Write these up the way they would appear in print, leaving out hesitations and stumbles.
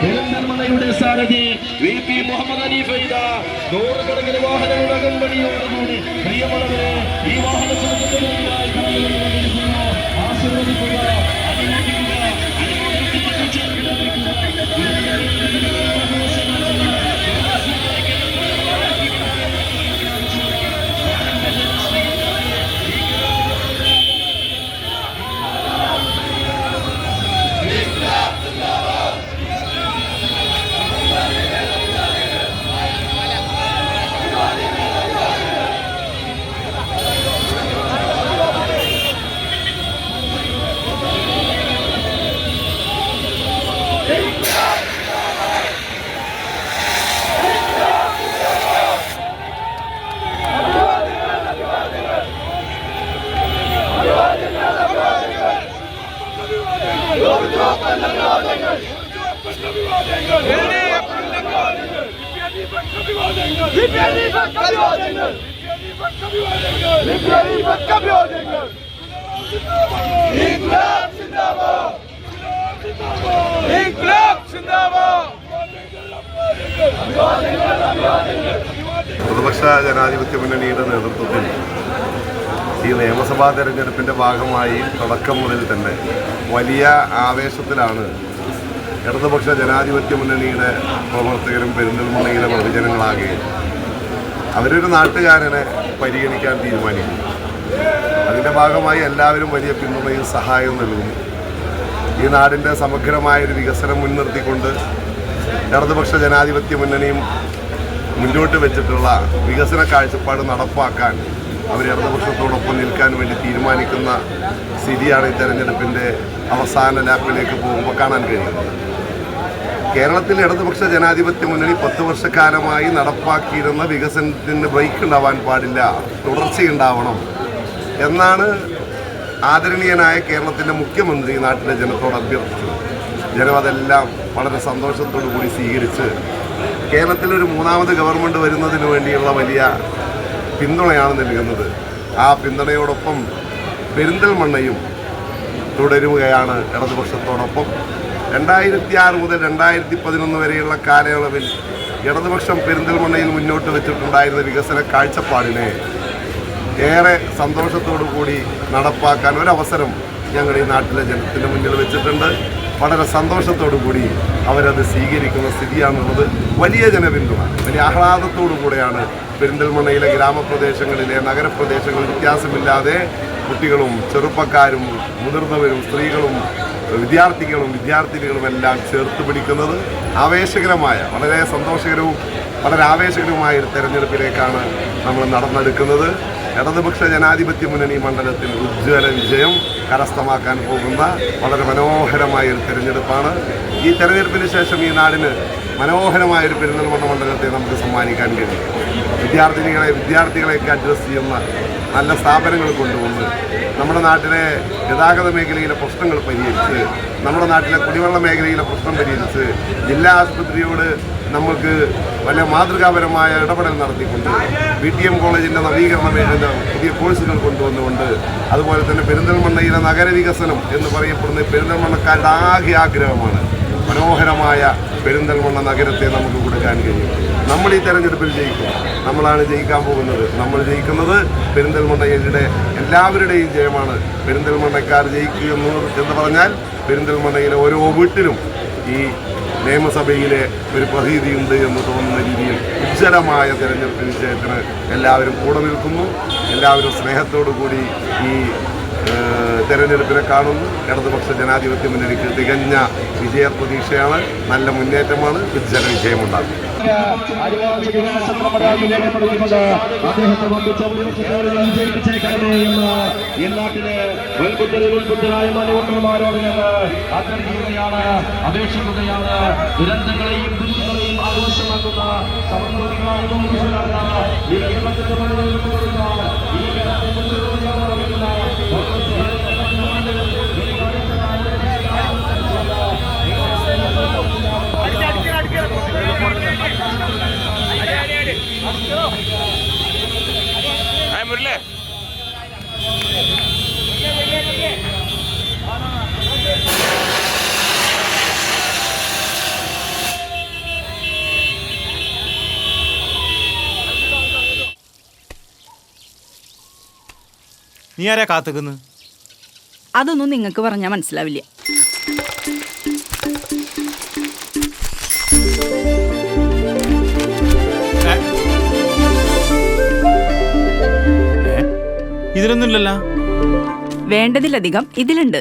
പെരിന്തൽമണ്ണയുടെ സാരഥി VP Muhammad അനീഫൈദ നൂറുകണക്കിന് വാഹനങ്ങളുടെ അകമ്പടിയോടുകൂടി പ്രിയമുള്ളവരെ ഈ വാഹനത്തിൽ ആശീർവദിക്കുക, പ്രതിപക്ഷ ജനാധിപത്യ മുന്നണിയുടെ നേതൃത്വത്തിൽ ഈ നിയമസഭാ തെരഞ്ഞെടുപ്പിൻ്റെ ഭാഗമായി തുടക്കം മുതൽ തന്നെ വലിയ ആവേശത്തിലാണ് ഇടതുപക്ഷ ജനാധിപത്യ മുന്നണിയുടെ പ്രവർത്തകരും പെരിന്തൽമണ്ണയിലെ പൊതുജനങ്ങളാകെ അവരൊരു നാട്ടുകാരനെ പരിഗണിക്കാൻ തീരുമാനിക്കുന്നു. അതിൻ്റെ ഭാഗമായി എല്ലാവരും വലിയ പിന്തുണയും സഹായവും നൽകുന്നു. ഈ നാടിൻ്റെ സമഗ്രമായൊരു വികസനം മുൻനിർത്തിക്കൊണ്ട് ഇടതുപക്ഷ ജനാധിപത്യ മുന്നണിയും മുന്നോട്ട് വെച്ചിട്ടുള്ള വികസന കാഴ്ചപ്പാട് നടപ്പാക്കാൻ അവർ ഇടതുപക്ഷത്തോടൊപ്പം നിൽക്കാൻ വേണ്ടി തീരുമാനിക്കുന്ന സ്ഥിതിയാണ് ഈ തെരഞ്ഞെടുപ്പിൻ്റെ അവസാന ലാപ്പിലേക്ക് പോകുമ്പോൾ കാണാൻ കഴിയുന്നത്. കേരളത്തിൽ ഇടതുപക്ഷ ജനാധിപത്യ മുന്നണി 10 വർഷക്കാലമായി നടപ്പാക്കിയിരുന്ന വികസനത്തിന് ബ്രേക്ക് ഉണ്ടാവാൻ പാടില്ല, തുടർച്ചയുണ്ടാവണം എന്നാണ് ആദരണീയനായ കേരളത്തിൻ്റെ മുഖ്യമന്ത്രി നാട്ടിലെ ജനത്തോട് അഭ്യർത്ഥിച്ചത്. ജനം അതെല്ലാം വളരെ സന്തോഷത്തോടു കൂടി സ്വീകരിച്ച് കേരളത്തിലൊരു മൂന്നാമത് ഗവൺമെൻറ് വരുന്നതിന് വേണ്ടിയുള്ള വലിയ പിന്തുണയാണ് നൽകുന്നത്. ആ പിന്തുണയോടൊപ്പം പെരിന്തൽമണ്ണയും തുടരുകയാണ് ഇടതുപക്ഷത്തോടൊപ്പം. 2006 മുതൽ 2011 വരെയുള്ള കാലയളവിൽ ഇടതുപക്ഷം പെരിന്തൽമണ്ണയിൽ മുന്നോട്ട് വെച്ചിട്ടുണ്ടായിരുന്ന വികസന കാഴ്ചപ്പാടിനെ ഏറെ സന്തോഷത്തോടു കൂടി നടപ്പാക്കാൻ ഒരവസരം ഞങ്ങൾ ഈ നാട്ടിലെ ജനത്തിൻ്റെ മുന്നിൽ വെച്ചിട്ടുണ്ട്. വളരെ സന്തോഷത്തോടു കൂടി അവരത് സ്വീകരിക്കുന്ന സ്ഥിതിയാണുള്ളത്. വലിയ ജനപിന്തുണ, വലിയ ആഹ്ലാദത്തോടു കൂടെയാണ് പെരിന്തൽമണ്ണയിലെ ഗ്രാമപ്രദേശങ്ങളിലെ നഗരപ്രദേശങ്ങളിൽ വ്യത്യാസമില്ലാതെ കുട്ടികളും ചെറുപ്പക്കാരും മുതിർന്നവരും സ്ത്രീകളും വിദ്യാർത്ഥിനികളും എല്ലാം ചേർത്ത് പിടിക്കുന്നത്. ആവേശകരമായ, വളരെ സന്തോഷകരവും വളരെ ആവേശകരവുമായ ഒരു തെരഞ്ഞെടുപ്പിലേക്കാണ് നമ്മൾ നടന്നെടുക്കുന്നത്. ഇടതുപക്ഷ ജനാധിപത്യ മുന്നണി മണ്ഡലത്തിൽ ഉജ്ജ്വല വിജയം കരസ്ഥമാക്കാൻ പോകുന്ന വളരെ മനോഹരമായൊരു തെരഞ്ഞെടുപ്പാണ്. ഈ തെരഞ്ഞെടുപ്പിന് ശേഷം ഈ നാടിന് മനോഹരമായൊരു പെരിന്തൽമണ്ണ മണ്ഡലത്തെ നമുക്ക് സമ്മാനിക്കാൻ കഴിയും. വിദ്യാർത്ഥികളെയൊക്കെ അഡ്രസ്സ് ചെയ്യുന്ന നല്ല സ്ഥാപനങ്ങൾ കൊണ്ടുവന്ന് നമ്മുടെ നാട്ടിലെ ഗതാഗത മേഖലയിലെ പ്രശ്നങ്ങൾ പരിഹരിച്ച്, നമ്മുടെ നാട്ടിലെ കുടിവെള്ള മേഖലയിലെ പ്രശ്നം പരിഹരിച്ച്, ജില്ലാ ആശുപത്രിയോട് നമുക്ക് വലിയ മാതൃകാപരമായ ഇടപെടൽ നടത്തിക്കൊണ്ട് VTM കോളേജിൻ്റെ നവീകരണ മേഖല പുതിയ കോഴ്സുകൾ കൊണ്ടുവന്നുകൊണ്ട്, അതുപോലെ തന്നെ പെരിന്തൽമണ്ണയിലെ നഗരവികസനം എന്ന് പറയപ്പെടുന്ന പെരിന്തൽമണ്ണക്കാരുടെ ആകെ ആഗ്രഹമാണ് മനോഹരമായ പെരിന്തൽമണ്ണ നഗരത്തെ നമുക്ക് കൊടുക്കാൻ കഴിയും. നമ്മൾ ഈ തെരഞ്ഞെടുപ്പിൽ ജയിക്കും. നമ്മളാണ് ജയിക്കാൻ പോകുന്നത്. നമ്മൾ ജയിക്കുന്നത് പെരിന്തൽമണ്ണയുടെ എല്ലാവരുടെയും ജയമാണ്. പെരിന്തൽമണ്ണക്കാർ ജയിക്കുക എന്ന് പറഞ്ഞാൽ പെരിന്തൽമണ്ണയിലെ ഓരോ വീട്ടിലും ഈ നിയമസഭയിലെ ഒരു പ്രതീതിയുണ്ട് എന്ന് തോന്നുന്ന രീതിയിൽ ഉജ്ജ്വലമായ തെരഞ്ഞെടുപ്പ് വിജയത്തിന് എല്ലാവരും കൂടെ നിൽക്കുന്നു. എല്ലാവരും സ്നേഹത്തോടു കൂടി ഈ തെരഞ്ഞെടുപ്പിനെ കാണുന്നു. ഇടതുപക്ഷ ജനാധിപത്യ മുന്നണിക്ക് തികഞ്ഞ വിജയ പ്രതീക്ഷയാണ്. നല്ല മുന്നേറ്റമാണ്. ഉജ്ജ്വല വിജയമുണ്ടാകും. ഈ നാട്ടിലെ വൻകുത്തരായ മനോഹരന്മാരോട് ഞങ്ങൾ അഭ്യർത്ഥിക്കുകയാണ്, അപേക്ഷിക്കുകയാണ്. ദുരന്തങ്ങളെയും ദുരിതങ്ങളെയും ആഘോഷമാക്കുന്ന വരില്ലേ? നീ ആരാ കാത്തുക്കുന്നു? അതൊന്നും നിങ്ങൾക്ക് പറഞ്ഞാൽ മനസ്സിലാവില്ല. ഇതിലൊന്നുമില്ലല്ലോ. വേണ്ടതിലധികം ഇതിലുണ്ട്.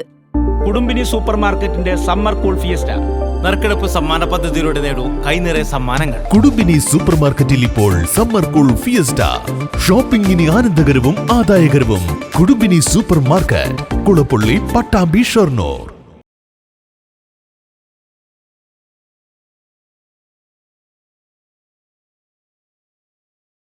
കുടുംബിനി സൂപ്പർ മാർക്കറ്റിന്റെ സമ്മർ കൂൾ ഫിയസ്റ്റ നറുക്കെടുപ്പ് സമ്മാന പദ്ധതിയിലൂടെ നേടൂ കൈനിറയെ സമ്മാനങ്ങൾ. കുടുംബിനി സൂപ്പർ മാർക്കറ്റിൽ ഇപ്പോൾ സമ്മർ കൂൾ ഫിയസ്റ്റ. ഷോപ്പിംഗിന് ആനന്ദകരവും ആദായകരവും. കുടുംബിനി സൂപ്പർ മാർക്കറ്റ്, കുളപ്പള്ളി, പട്ടാമ്പി, ഷൊർണൂർ.